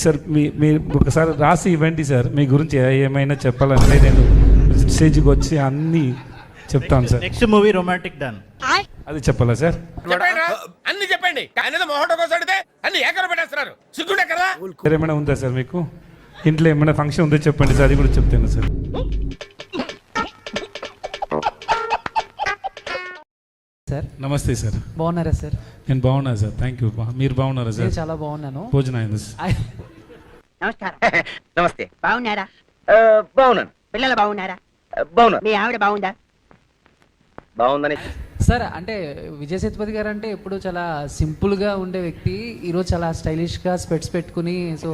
Sir మీ ఒకసారి రాసి ఇవ్వండి సార్, మీ గురించి ఏమైనా చెప్పాలంటే నేను స్టేజ్కి వచ్చి అన్నీ చెప్తాను sir. Next movie romantic done, అది చెప్పాలా సార్? అన్ని చెప్పండి. మొహటో కోసం అడిగితే అన్ని ఏకర పెట్టేస్తున్నారు. సిగ్గుండే కదా. ఏమైనా ఉందా సార్ మీకు ఇంట్లో ఏమైనా ఫంక్షన్ ఉందో చెప్పండి సార్, అది కూడా చెప్తాను సార్. సార్ నమస్తే సార్. బాగున్నారా సార్? నేను బాగున్నా సార్, థ్యాంక్ యూ. మీరు బాగున్నారా సార్? చాలా బాగున్నాను. భోజనం అయింది సార్. నమస్కారం. నమస్తే. బాగున్నారా? బాగున్నాను. పిల్లలు బాగున్నారా? బాగున్నాను. మీ ఆవిడ బాగుందా? బాగుందని సార్ అంటే విజయ్ సేతుపతి గారు అంటే ఎప్పుడు చాలా సింపుల్ గా ఉండే వ్యక్తి, ఈరోజు చాలా స్టైలిష్ గా స్పెట్స్ పెట్టుకుని, సో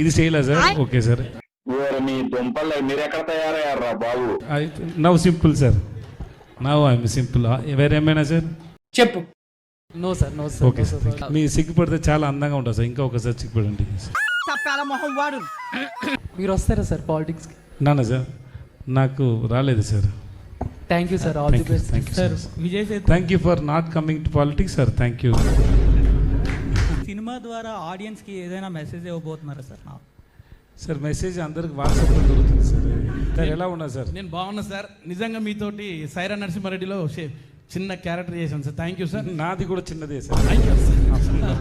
ఇది చేయలే సార్? Okay sir. మీ దుంపలు మీరు ఎక్కడ తయారయ్యారా బాబు? Now simple sir, now I'm simple. వేరేమైనా సార్ చెప్పు. No sir, no sir. Okay sir. మీ సిగ్గుపడితే చాలా అందంగా ఉంటుంది సార్, ఇంకా ఒకసారి సిగ్గుపడండి. మొహం వాడు. మీరు వస్తారా సార్ పాలిటిక్స్ కి? నాన్న సార్ నాకు రాలేదు sir. Thank you sir, all the best sir. Vijay Sethupathi thank you for not coming to politics sir, thank you. Cinema ద్వారా ఆడియన్స్కి ఏదైనా మెసేజ్ ఇవ్వబోతున్నారా సార్? సార్ మెసేజ్ అందరికి వాట్సాప్లో దొరుకుతుంది సార్. సార్ ఎలా ఉన్నా సార్? నేను బాగున్నా సార్. నిజంగా మీతోటి సైరా నరసింహారెడ్డిలో చిన్న క్యారెక్టర్ చేశాను సార్. Thank you sir. నాది కూడా చిన్నదే సార్. Thank you sir.